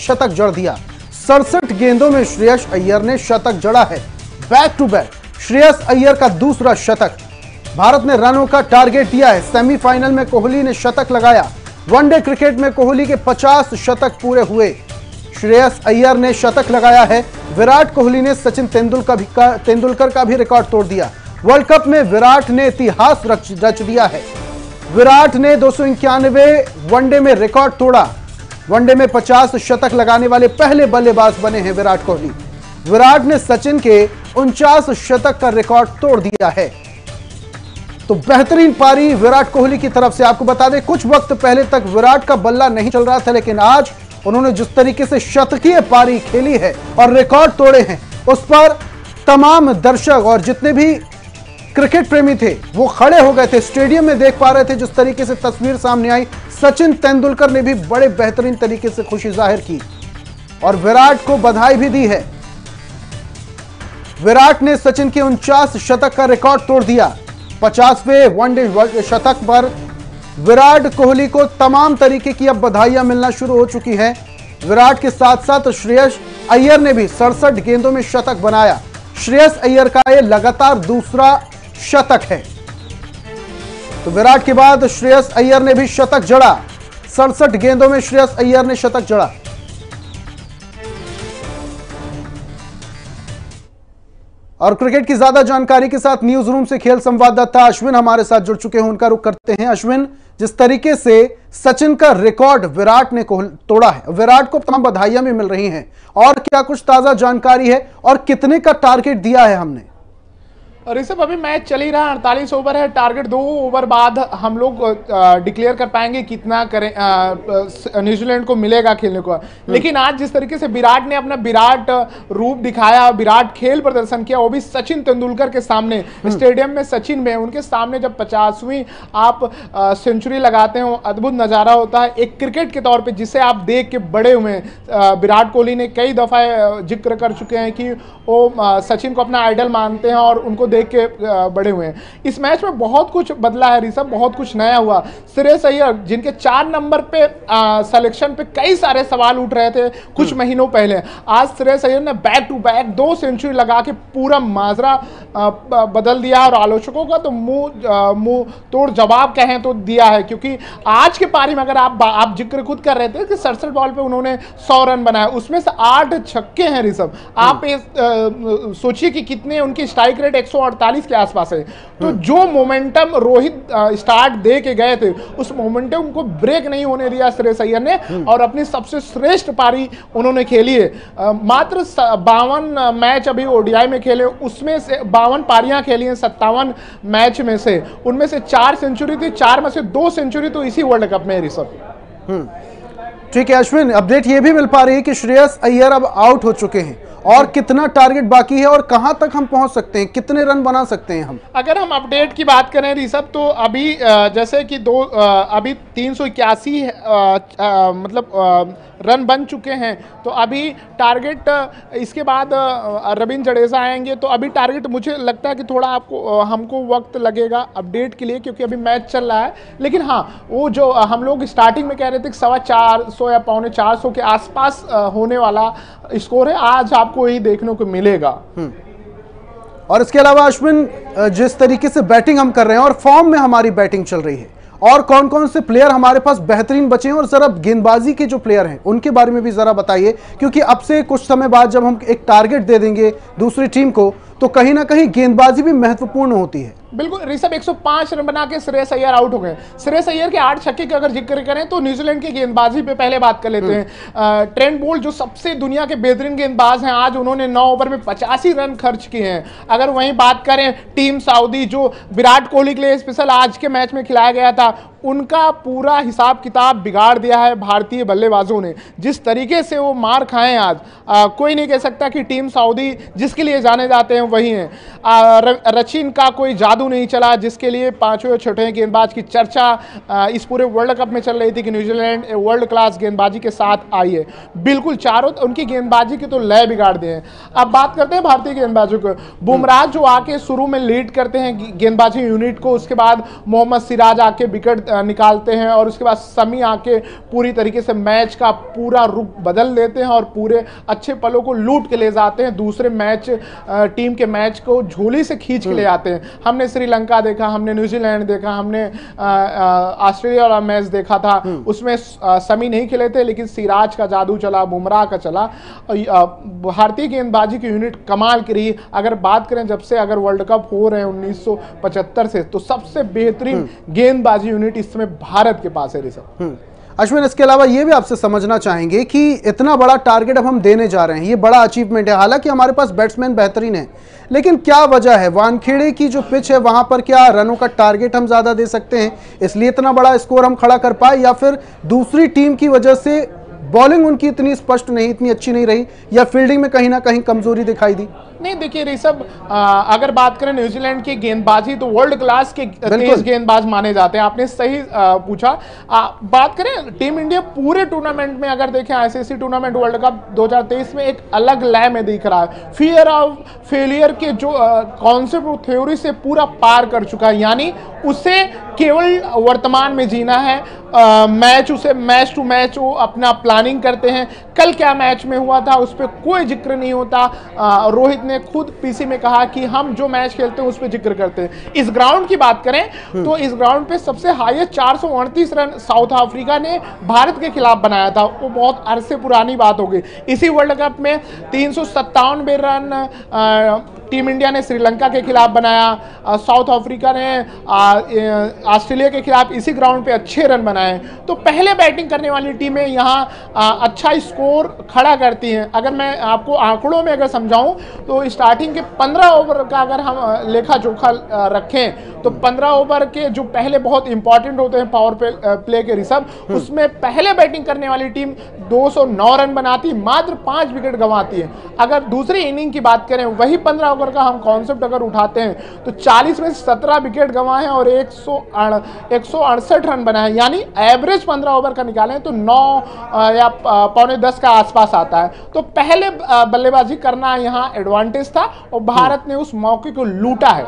शतक जड़ दिया। 67 गेंदों में श्रेयस अय्यर ने शतक जड़ा है। Back to back Shreyas Iyer का दूसरा शतक। भारत ने रनों का टारगेट दिया है। सेमीफाइनल में कोहली ने शतक लगाया। वनडे क्रिकेट में कोहली के 50 शतक पूरे हुए। श्रेयस अय्यर ने शतक लगाया है। विराट कोहली ने सचिन तेंदुलकर का भी रिकॉर्ड तोड़ दिया। वर्ल्ड कप में विराट ने इतिहास रच दिया है। विराट ने 291 वनडे में रिकॉर्ड तोड़ा। वनडे में 50 शतक लगाने वाले पहले बल्लेबाज बने हैं विराट कोहली। विराट ने सचिन के 49 शतक का रिकॉर्ड तोड़ दिया है। तो बेहतरीन पारी विराट कोहली की तरफ से। आपको बता दें, कुछ वक्त पहले तक विराट का बल्ला नहीं चल रहा था, लेकिन आज उन्होंने जिस तरीके से शतकीय पारी खेली है और रिकॉर्ड तोड़े हैं, उस पर तमाम दर्शक और जितने भी क्रिकेट प्रेमी थे वो खड़े हो गए थे। स्टेडियम में देख पा रहे थे जिस तरीके से तस्वीर सामने आई। सचिन तेंदुलकर ने भी बड़े बेहतरीन तरीके से खुशी जाहिर की और विराट को बधाई भी दी है। विराट ने सचिन के 49 शतक का रिकॉर्ड तोड़ दिया। 50वें वनडे शतक पर विराट कोहली को तमाम तरीके की अब बधाइयां मिलना शुरू हो चुकी हैं। विराट के साथ साथ श्रेयस अय्यर ने भी 67 गेंदों में शतक बनाया। श्रेयस अय्यर का यह लगातार दूसरा शतक है। तो विराट के बाद श्रेयस अय्यर ने भी शतक जड़ा। 67 गेंदों में श्रेयस अय्यर ने शतक जड़ा। और क्रिकेट की ज्यादा जानकारी के साथ न्यूज रूम से खेल संवाददाता अश्विन हमारे साथ जुड़ चुके हैं। उनका रुख करते हैं। अश्विन, जिस तरीके से सचिन का रिकॉर्ड विराट ने तोड़ा है, विराट को तमाम बधाइयां भी मिल रही हैं, और क्या कुछ ताजा जानकारी है और कितने का टारगेट दिया है हमने? ऋषभ, अभी मैच चल ही रहा है। 48 ओवर है। टारगेट 2 ओवर बाद हम लोग डिक्लेयर कर पाएंगे कितना करें न्यूजीलैंड को मिलेगा खेलने को। लेकिन आज जिस तरीके से विराट ने अपना विराट रूप दिखाया, विराट खेल प्रदर्शन किया, वो भी सचिन तेंदुलकर के सामने, स्टेडियम में सचिन में, उनके सामने जब 50वीं आप सेंचुरी लगाते हो, अद्भुत नज़ारा होता है एक क्रिकेट के तौर पर, जिसे आप देख के बड़े हुए हैं। विराट कोहली ने कई दफ़ा जिक्र कर चुके हैं कि वो सचिन को अपना आइडल मानते हैं और उनको देख के बड़े हुए हैं। इस मैच में बहुत कुछ बदला है ऋषभ, बहुत कुछ नया हुआ। श्रेयस अय्यर जिनके 4 नंबर पे सिलेक्शन पे कई सारे सवाल उठ रहे थे कुछ महीनों पहले, आज श्रेयस अय्यर ने बैक टू बैक 2 सेंचुरी लगा के पूरा माजरा बदल दिया और आलोचकों का तो मुंह तोड़ जवाब कहें तो दिया है। क्योंकि आज के पारी में अगर आप जिक्र खुद कर रहे थे कि 67 बॉल पे उन्होंने 100 रन बनाए, उसमें से 8 छक्के हैं ऋषभ। आप सोचिए कि कितने उनकी स्ट्राइक रेट 148 के आसपास है। तो जो मोमेंटम रोहित स्टार्ट दे के गए थे, उस मोमेंटम को ब्रेक नहीं होने दिया श्रेयस अय्यर ने और अपनी सबसे श्रेष्ठ पारी उन्होंने खेली है। मात्र 52 मैच अभी ओडीआई में खेले, उसमें से 52 पारियां खेली हैं 57 मैच में से, उनमें से 4 सेंचुरी थी, 4 में से 2 सेंचुरी तो इसी वर्ल्ड कप में ऋषभ। ठीक है अश्विन, अपडेट ये भी मिल पा रही है कि श्रेयस अय्यर अब आउट हो चुके हैं और कितना टारगेट बाकी है और कहां तक हम पहुंच सकते हैं, कितने रन बना सकते हैं हम? अगर हम अपडेट की बात करें ऋषभ, तो अभी जैसे कि अभी 381 मतलब रन बन चुके हैं। तो अभी टारगेट इसके बाद रविंद्र जडेजा आएंगे, तो अभी टारगेट मुझे लगता है कि थोड़ा हमको वक्त लगेगा अपडेट के लिए, क्योंकि अभी मैच चल रहा है। लेकिन हाँ, वो जो हम लोग स्टार्टिंग में कह रहे थे कि 450 या 450 के आसपास होने वाला स्कोर है, आज आपको यही देखने को मिलेगा। और इसके अलावा अश्विन, जिस तरीके से बैटिंग हम कर रहे हैं और फॉर्म में हमारी बैटिंग चल रही है, और कौन कौन से प्लेयर हमारे पास बेहतरीन बचे हैं, और जरा गेंदबाजी के जो प्लेयर हैं उनके बारे में भी जरा बताइए। क्योंकि अब से कुछ समय बाद जब हम एक टारगेट दे देंगे दूसरी टीम को, तो कहीं ना कहीं गेंदबाजी भी महत्वपूर्ण होती है। बिल्कुल ऋषभ, 105 रन बना के श्रेयस अय्यर आउट हो गए। श्रेयस अय्यर के 8 छक्के का अगर जिक्र करें तो न्यूजीलैंड की गेंदबाजी पे पहले बात कर लेते हैं। ट्रेंट बोल्ट जो सबसे दुनिया के बेहतरीन गेंदबाज हैं, आज उन्होंने 9 ओवर में 85 रन खर्च किए हैं। अगर वहीं बात करें टीम सऊदी, जो विराट कोहली के लिए स्पेशल आज के मैच में खिलाया गया था, उनका पूरा हिसाब किताब बिगाड़ दिया है भारतीय बल्लेबाजों ने। जिस तरीके से वो मार खाएं आज, कोई नहीं कह सकता कि टीम सऊदी जिसके लिए जाने जाते हैं वही हैं। रचिन का कोई जादू जादू नहीं चला जिसके लिए पांचवें छठे गेंदबाज की चर्चा इस पूरे वर्ल्ड कप में चल रही थी कि न्यूजीलैंड वर्ल्ड क्लास गेंदबाजी के साथ आई है। बिल्कुल चारों उनकी गेंदबाजी के तो लय बिगाड़ दिए हैं। अब बात करते हैं भारतीय गेंदबाजों को। बुमराह जो आके शुरू में लीड करते हैं गेंदबाजी यूनिट को, उसके बाद मोहम्मद सिराज आके विकेट निकालते हैं और उसके बाद शमी आके पूरी तरीके से मैच का पूरा रुख बदल देते हैं और पूरे अच्छे पलों को लूट के ले जाते हैं, दूसरे मैच टीम के मैच को झोली से खींच के ले आते हैं। हमने श्रीलंका देखा, हमने न्यूजीलैंड देखा, हमने ऑस्ट्रेलिया वाला मैच देखा था, उसमें शमी नहीं खेले थे लेकिन सिराज का जादू चला, बुमराह का चला। भारतीय गेंदबाजी की यूनिट कमाल की रही। अगर बात करें जब से अगर वर्ल्ड कप हो रहे हैं 1975 से, तो सबसे बेहतरीन गेंदबाजी यूनिट इस समय भारत के पास है ऋषभ। अश्विन, इसके अलावा ये भी आपसे समझना चाहेंगे कि इतना बड़ा टारगेट अब हम देने जा रहे हैं, ये बड़ा अचीवमेंट है। हालांकि हमारे पास बैट्समैन बेहतरीन है, लेकिन क्या वजह है? वानखेड़े की जो पिच है वहां पर क्या रनों का टारगेट हम ज्यादा दे सकते हैं, इसलिए इतना बड़ा स्कोर हम खड़ा कर पाए, या फिर दूसरी टीम की वजह से बॉलिंग उनकी इतनी स्पष्ट नहीं, इतनी अच्छी नहीं रही, या फील्डिंग में कहीं ना कहीं कमजोरी दिखाई दी? नहीं, देखिए ऋषभ, अगर बात करें न्यूजीलैंड की गेंदबाजी तो वर्ल्ड क्लास के तेज गेंदबाज माने जाते हैं। आपने सही पूछा। बात करें टीम इंडिया पूरे टूर्नामेंट में, अगर देखें आईसीसी टूर्नामेंट वर्ल्ड कप 2023 में एक अलग लय में दिख रहा है। फियर ऑफ फेलियर के जो कॉन्सेप्ट थ्योरी से पूरा पार कर चुका है, यानी उसे केवल वर्तमान में जीना है। मैच टू मैच वो अपना प्लानिंग करते हैं। कल क्या मैच में हुआ था उस पर कोई जिक्र नहीं होता। रोहित ने खुद पीसी में कहा कि हम जो मैच खेलते हैं उस पर जिक्र करते हैं। इस ग्राउंड की बात करें तो इस ग्राउंड पे सबसे हाईएस्ट 438 रन साउथ अफ्रीका ने भारत के खिलाफ बनाया था। वो बहुत अरसे पुरानी बात हो गई। इसी वर्ल्ड कप में 397 रन टीम इंडिया ने श्रीलंका के खिलाफ बनाया। साउथ अफ्रीका ने ऑस्ट्रेलिया के खिलाफ इसी ग्राउंड पे अच्छे रन बनाए। तो पहले बैटिंग करने वाली टीमें यहाँ अच्छा स्कोर खड़ा करती हैं। अगर मैं आपको आंकड़ों में अगर समझाऊं तो स्टार्टिंग के 15 ओवर का अगर हम लेखा जोखा रखें तो 15 ओवर के जो पहले बहुत इंपॉर्टेंट होते हैं पावर प्ले के ऋषभ, उसमें पहले बैटिंग करने वाली टीम 209 रन बनाती, मात्र 5 विकेट गंवाती है। अगर दूसरी इनिंग की बात करें, वही 15 ओवर का हम कॉन्सेप्ट अगर उठाते हैं तो 40 में 17 विकेट गंवाए हैं और 168 रन बनाए, यानी एवरेज 15 ओवर का निकालें तो 9 या पौने 10 का आसपास आता है। तो पहले बल्लेबाजी करना यहाँ एडवांटेज था और भारत ने उस मौके को लूटा है।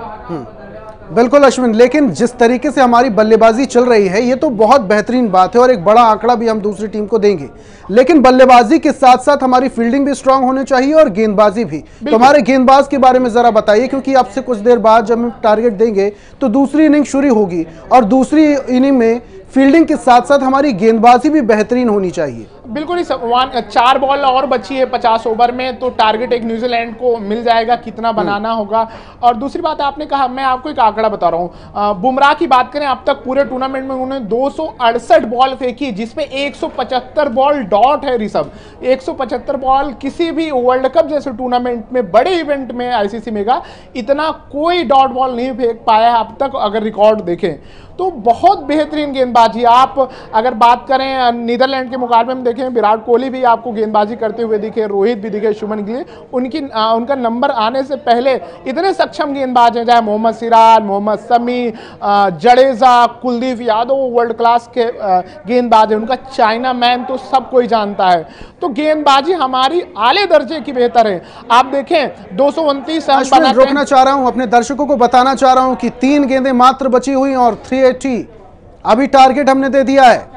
बिल्कुल अश्विन, लेकिन जिस तरीके से हमारी बल्लेबाजी चल रही है ये तो बहुत बेहतरीन बात है और एक बड़ा आंकड़ा भी हम दूसरी टीम को देंगे, लेकिन बल्लेबाजी के साथ साथ हमारी फील्डिंग भी स्ट्रांग होनी चाहिए और गेंदबाजी भी। तो हमारे गेंदबाज के बारे में जरा बताइए, क्योंकि आपसे कुछ देर बाद जब हम टारगेट देंगे तो दूसरी इनिंग शुरू होगी और दूसरी इनिंग में फील्डिंग के साथ साथ हमारी गेंदबाजी भी बेहतरीन होनी चाहिए। बिल्कुल ही 4 बॉल और बची है 50 ओवर में, तो टारगेट एक न्यूजीलैंड को मिल जाएगा, कितना बनाना होगा। और दूसरी बात आपने कहा, मैं आपको एक आंकड़ा बता रहा हूँ। बुमराह की बात करें, अब तक पूरे टूर्नामेंट में उन्होंने 268 बॉल फेंकी, जिसमें 175 बॉल डॉट है ऋषभ। 175 बॉल किसी भी वर्ल्ड कप जैसे टूर्नामेंट में, बड़े इवेंट में आईसीसी में का इतना कोई डॉट बॉल नहीं फेंक पाया है अब तक, अगर रिकॉर्ड देखें तो बहुत बेहतरीन गेंदबाजी। आप अगर बात करें नीदरलैंड के मुकाबले में देखें, विराट कोहली भी आपको गेंदबाजी करते हुए दिखे, रोहित भी दिखे, शुभमन गिल, उनका नंबर आने से पहले इतने सक्षम गेंदबाज हैं, चाहे मोहम्मद सिराज, मोहम्मद शमी, जडेजा, कुलदीप यादव वर्ल्ड क्लास के गेंदबाज हैं। उनका चाइना मैन तो सब कोई जानता है। तो गेंदबाजी हमारी आले दर्जे की बेहतर है। आप देखें 229 रोकना चाह रहा हूं, अपने दर्शकों को बताना चाह रहा हूं कि 3 गेंदें मात्र बची हुई और 380 अभी टारगेट हमने दे दिया है।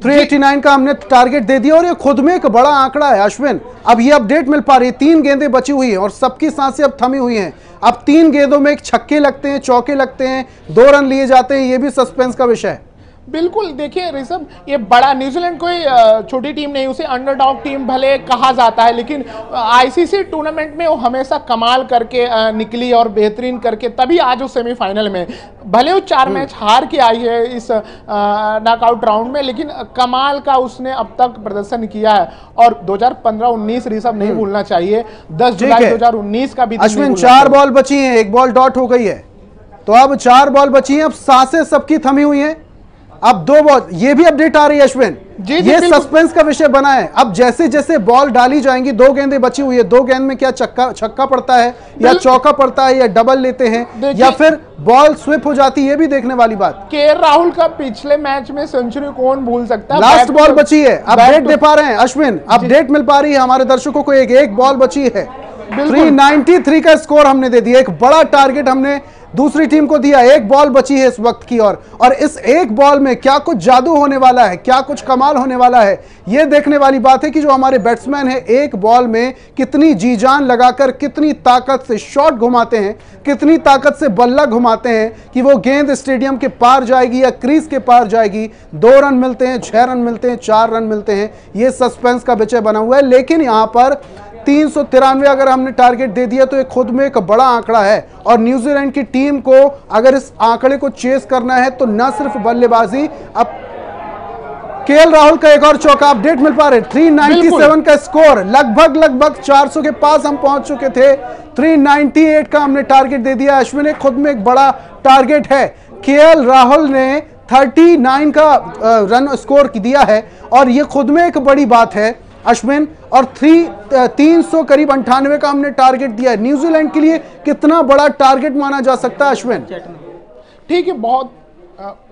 389 का हमने टारगेट दे दिया और ये खुद में एक बड़ा आंकड़ा है अश्विन। अब ये अपडेट मिल पा रही है, 3 गेंदें बची हुई हैं और सबकी सांसें अब थमी हुई हैं। अब 3 गेंदों में एक छक्के लगते हैं, चौके लगते हैं, 2 रन लिए जाते हैं, ये भी सस्पेंस का विषय है। बिल्कुल, देखिए ऋषभ, ये बड़ा न्यूजीलैंड कोई छोटी टीम नहीं, उसे अंडरडॉग टीम भले कहा जाता है, लेकिन आईसीसी टूर्नामेंट में वो हमेशा कमाल करके निकली और बेहतरीन करके तभी आज वो सेमीफाइनल में, भले वो 4 मैच हार के आई है इस नॉकआउट राउंड में, लेकिन कमाल का उसने अब तक प्रदर्शन किया है। और 2015-19 ऋषभ नहीं भूलना चाहिए, 10 जुलाई 2019 का भी। अश्विन, 4 बॉल बची हैं, 1 बॉल डॉट हो गई है, तो अब 4 बॉल बची हैं, अब सांसें सबकी थमी हुई हैं। अब 2 बॉल, ये भी अपडेट आ रही है अश्विन, जी, ये बिल्कुल। सस्पेंस का विषय बना है। अब जैसे जैसे बॉल डाली जाएंगी, 2 गेंदें बची हुई है, 2 गेंद में क्या छक्का पड़ता है या चौका पड़ता है या डबल लेते हैं या फिर बॉल स्विप हो जाती है, ये भी देखने वाली बात। के राहुल का पिछले मैच में सेंचुरी कौन भूल सकता है। लास्ट बॉल बची है, अपडेट दे पा रहे हैं अश्विन, अपडेट मिल पा रही है हमारे दर्शकों को, एक बॉल बची है। 393 का स्कोर हमने दे दिया, एक बड़ा टारगेट हमने दूसरी टीम को दिया, 1 बॉल बची है इस वक्त की और इस 1 बॉल में क्या कुछ जादू होने वाला है, क्या कुछ कमाल होने वाला है, यह देखने वाली बात है कि जो हमारे बैट्समैन है 1 बॉल में कितनी जी जान लगाकर, कितनी ताकत से शॉट घुमाते हैं, कितनी ताकत से बल्ला घुमाते हैं कि वो गेंद स्टेडियम के पार जाएगी या क्रीज के पार जाएगी। 2 रन मिलते हैं, 6 रन मिलते हैं, 4 रन मिलते हैं, यह सस्पेंस का विषय बना हुआ है। लेकिन यहां पर 393 अगर हमने टारगेट दे दिया तो ये खुद में एक बड़ा आंकड़ा है और न्यूजीलैंड की टीम को अगर इस आंकड़े को चेस करना है तो न सिर्फ बल्लेबाजी, अब केएल राहुल का एक और चौका, अपडेट मिल पा रहे, 397 का स्कोर, लगभग 400 के पास हम पहुंच चुके थे। 398 का हमने टारगेट दे दिया। अश्विन ने खुद में एक बड़ा टारगेट है, केएल राहुल ने 39 का रन स्कोर दिया है और यह खुद में एक बड़ी बात है अश्विन। और 300 करीब 98 का हमने टारगेट दिया है। न्यूजीलैंड के लिए कितना बड़ा टारगेट माना जा सकता है अश्विन? ठीक है, बहुत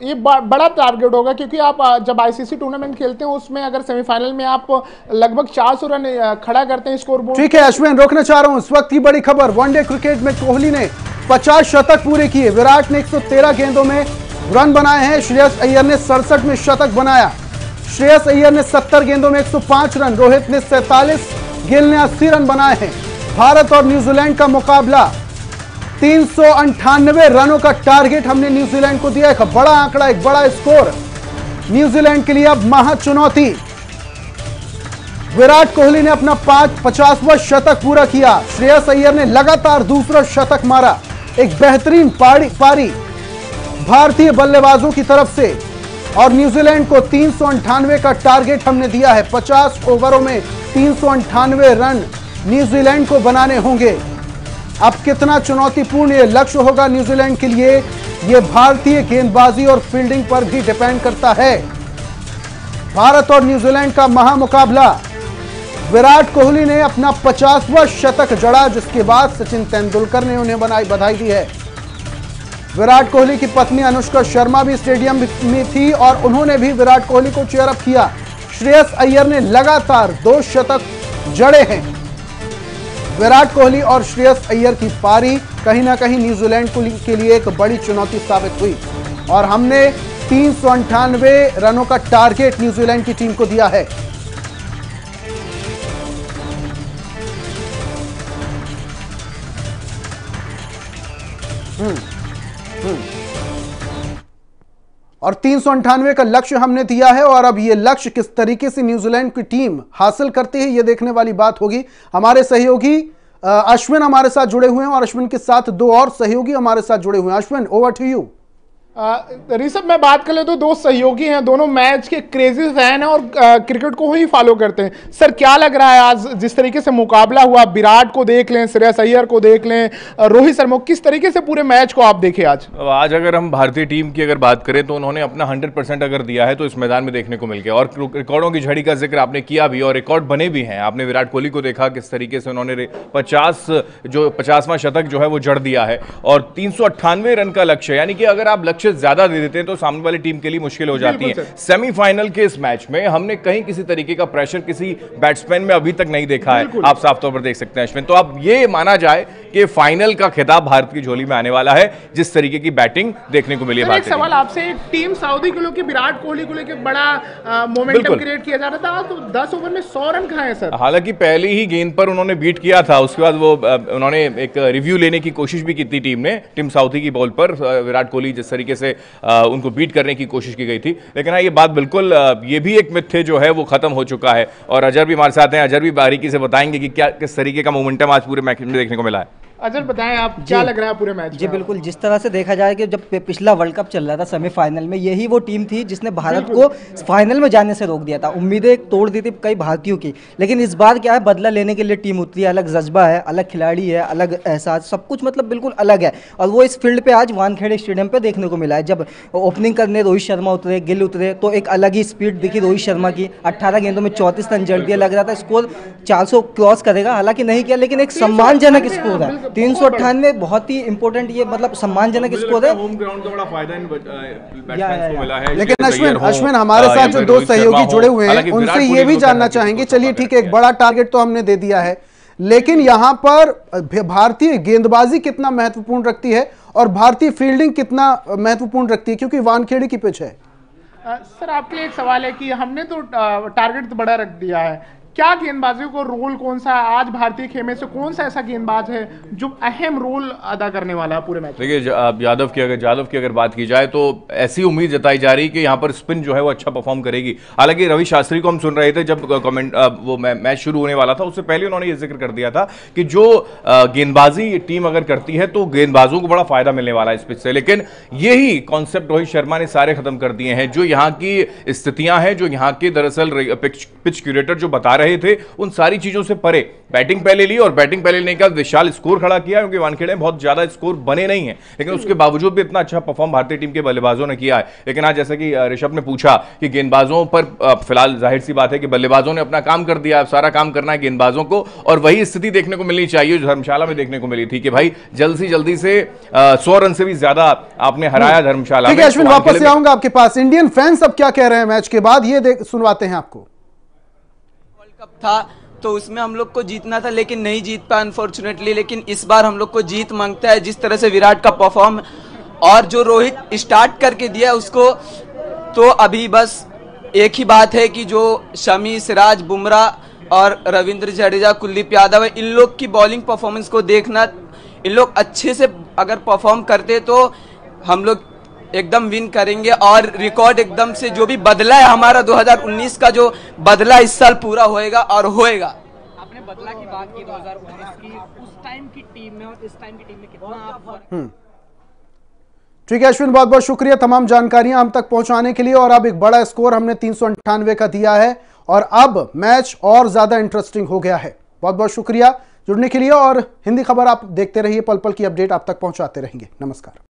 ये बड़ा टारगेट होगा क्योंकि आप जब आईसीसी टूर्नामेंट खेलते हैं उसमें अगर सेमीफाइनल में आप लगभग 400 रन खड़ा करते हैं स्कोर बोर्ड। ठीक है अश्विन, रोकना चाह रहा हूं, इस वक्त की बड़ी खबर, वनडे क्रिकेट में कोहली ने 50 शतक पूरे किए, विराट ने 113 गेंदों में रन बनाए हैं, श्रेयस अय्यर ने 67 में शतक बनाया। श्रेयस अय्यर ने 70 गेंदों में 105 रन, रोहित ने 47, गिल ने 80 रन बनाए हैं। भारत और न्यूजीलैंड का मुकाबला, 398 रनों का टारगेट हमने न्यूजीलैंड को दिया, एक बड़ा आंकड़ा, एक बड़ा स्कोर न्यूजीलैंड के लिए अब महा चुनौती। विराट कोहली ने अपना 50वां शतक पूरा किया, श्रेयस अय्यर ने लगातार दूसरा शतक मारा, एक बेहतरीन पारी भारतीय बल्लेबाजों की तरफ से और न्यूजीलैंड को 398 का टारगेट हमने दिया है। 50 ओवरों में 398 रन न्यूजीलैंड को बनाने होंगे। अब कितना चुनौतीपूर्ण ये लक्ष्य होगा न्यूजीलैंड के लिए, ये भारतीय गेंदबाजी और फील्डिंग पर भी डिपेंड करता है। भारत और न्यूजीलैंड का महामुकाबला, विराट कोहली ने अपना 50वां शतक जड़ा, जिसके बाद सचिन तेंदुलकर ने उन्हें बधाई दी है। विराट कोहली की पत्नी अनुष्का शर्मा भी स्टेडियम में थी और उन्होंने भी विराट कोहली को चीयर अप किया। श्रेयस अय्यर ने लगातार 2 शतक जड़े हैं। विराट कोहली और श्रेयस अय्यर की पारी कहीं ना कहीं न्यूजीलैंड के लिए एक बड़ी चुनौती साबित हुई और हमने 398 रनों का टारगेट न्यूजीलैंड की टीम को दिया है। और 398 का लक्ष्य हमने दिया है और अब यह लक्ष्य किस तरीके से न्यूजीलैंड की टीम हासिल करती है यह देखने वाली बात होगी। हमारे सहयोगी अश्विन हमारे साथ जुड़े हुए हैं और अश्विन के साथ 2 और सहयोगी हमारे साथ जुड़े हुए हैं। Ashwin, over to you. Rishabh, मैं बात कर ले तो 2 सहयोगी हैं, दोनों मैच के क्रेजी फैन हैं और क्रिकेट को ही फॉलो करते हैं। सर, क्या लग रहा है आज जिस तरीके से मुकाबला हुआ, विराट को देख लें, श्रेयस अय्यर को देख लें, रोहित शर्मा, किस तरीके से पूरे मैच को आप देखें आज अगर हम भारतीय टीम की अगर बात करें तो उन्होंने अपना 100% अगर दिया है तो इस मैदान में देखने को मिल गया और रिकॉर्डों की झड़ी का जिक्र आपने किया भी और रिकॉर्ड बने भी हैं। आपने विराट कोहली को देखा किस तरीके से उन्होंने 50वां शतक जो है वो जड़ दिया है और 398 रन का लक्ष्य, यानी कि अगर आप लक्ष्य ज्यादा दे देते हैं तो सामने वाली टीम के लिए मुश्किल हो जाती है। सेमीफाइनल के इस मैच में हमने कहीं किसी तरीके का प्रेशर किसी बैट्समैन में अभी तक नहीं देखा है, आप साफ तौर पर देख सकते हैं अश्विन। तो अब ये माना जाए कि फाइनल का खिताब भारत की झोली में आने वाला है जिस तरीके की बैटिंग देखने को मिली है। एक सवाल आपसे, टीम सऊदी को लेकर विराट कोहली को लेकर बड़ा मोमेंटम क्रिएट किया जा रहा था, तो 10 ओवर में 100 रन खाए सर। हालांकि पहली ही गेंद पर उन्होंने बीट किया था, उसके बाद वो उन्होंने एक रिव्यू लेने की कोशिश भी की थी टीम ने, टीम सऊदी की बॉल पर विराट कोहली जिस तरीके से उनको बीट करने की कोशिश की गई थी। लेकिन हाँ, ये बात बिल्कुल ये भी एक मिथ जो है वो खत्म हो चुका है और अजहर भी हमारे साथ हैं। अजहर भी बारीकी से बताएंगे कि क्या किस तरीके का मोमेंटम आज पूरे मैच में देखने को मिला है। अजय बताएं आप क्या लग रहा है पूरे मैच जी में? बिल्कुल, जिस तरह से देखा जाए कि जब पिछला वर्ल्ड कप चल रहा था सेमीफाइनल में, यही वो टीम थी जिसने भारत को फाइनल में जाने से रोक दिया था। उम्मीदें तोड़ दी थी कई भारतीयों की, लेकिन इस बार क्या है, बदला लेने के लिए टीम उतरी है। अलग जज्बा है, अलग खिलाड़ी है, अलग एहसास, सब कुछ मतलब बिल्कुल अलग है। और वो इस फील्ड पे आज वानखेड़े स्टेडियम पे देखने को मिला है। जब ओपनिंग करने रोहित शर्मा उतरे, गिल उतरे, तो एक अलग ही स्पीड दिखी रोहित शर्मा की। 18 गेंदों में 34 रन जड़ दिया, लग रहा था स्कोर 400 क्रॉस करेगा, हालांकि नहीं किया, लेकिन एक सम्मानजनक स्कोर है। 398 बहुत ही इंपॉर्टेंट, ये मतलब सम्मानजनक स्कोर है। होम ग्राउंड का बड़ा फायदा इन बैट्समैन को मिला है। लेकिन अश्विन हमारे साथ जो दो सहयोगी जुड़े हुए हैं उनसे ये भी जानना चाहेंगे, चलिए ठीक है, एक बड़ा टारगेट तो हमने दे दिया है, लेकिन यहां पर भारतीय गेंदबाजी कितना महत्वपूर्ण रखती है और भारतीय फील्डिंग कितना महत्वपूर्ण रखती है, क्योंकि वानखेड़े की पिच है। सर आपके लिए एक सवाल है कि हमने तो टारगेट तो बड़ा रख दिया है, क्या गेंदबाजियों को रोल कौन सा है आज भारतीय खेमे से, कौन सा ऐसा गेंदबाज है जो अहम रोल अदा करने वाला है पूरे मैच? देखिए यादव की अगर बात की जाए तो ऐसी उम्मीद जताई जा रही है कि यहाँ पर स्पिन जो है वो अच्छा परफॉर्म करेगी। हालांकि रवि शास्त्री को हम सुन रहे थे जब कमेंट वो मैच शुरू होने वाला था, उससे पहले उन्होंने ये जिक्र कर दिया था कि जो गेंदबाजी टीम अगर करती है तो गेंदबाजों को बड़ा फायदा मिलने वाला है इस पिच से। लेकिन यही कॉन्सेप्ट रोहित शर्मा ने सारे खत्म कर दिए हैं। जो यहाँ की स्थितियां हैं, जो यहाँ के दरअसल पिच क्यूरेटर जो बता रहे थे, उन सारी चीजों से परे बैटिंग पहले ली और बैटिंग पहले लेने का विशाल स्कोर खड़ा किया, क्योंकि वानखेड़े में बहुत ज्यादा स्कोर बने नहीं है, लेकिन उसके बावजूद भी इतना अच्छा परफॉर्म भारतीय टीम के बल्लेबाजों ने किया है। लेकिन आज जैसा कि ऋषभ ने पूछा कि गेंदबाजों पर फिलहाल जाहिर सी बात है कि बल्लेबाजों ने अपना काम कर दिया, सारा काम करना है गेंदबाजों को, और वही स्थिति देखने को मिलनी चाहिए जो धर्मशाला में देखने को मिली थी कि भाई जल्दी से 100 रन से भी ज्यादा आपने हराया धर्मशाला में। अश्विन वापस आऊंगा आपके पास, इंडियन फैंस अब क्या कह रहे हैं मैच के बाद, ये सुनवाते हैं आपको। वर्ल्ड कप था तो उसमें हम लोग को जीतना था, लेकिन नहीं जीत पाया अनफॉर्चुनेटली। लेकिन इस बार हम लोग को जीत मांगता है, जिस तरह से विराट का परफॉर्म और जो रोहित स्टार्ट करके दिया उसको, तो अभी बस एक ही बात है कि जो शमी, सिराज, बुमराह और रविंद्र जडेजा, कुलदीप यादव है, इन लोग की बॉलिंग परफॉर्मेंस को देखना। इन लोग अच्छे से अगर परफॉर्म करते तो हम लोग एकदम विन करेंगे, और रिकॉर्ड एकदम से जो भी बदला है हमारा 2019 का, जो बदला इस साल पूरा होएगा और होएगा। आपने बदला की बात की 2019 की, उस टाइम की टीम में और इस टाइम की टीम में कितना ठीक है अश्विन, बहुत बहुत शुक्रिया तमाम जानकारियां हम तक पहुंचाने के लिए। और अब एक बड़ा स्कोर हमने 398 का दिया है और अब मैच और ज्यादा इंटरेस्टिंग हो गया है। बहुत बहुत शुक्रिया जुड़ने के लिए, और हिंदी खबर आप देखते रहिए, पल पल की अपडेट आप तक पहुंचाते रहेंगे। नमस्कार।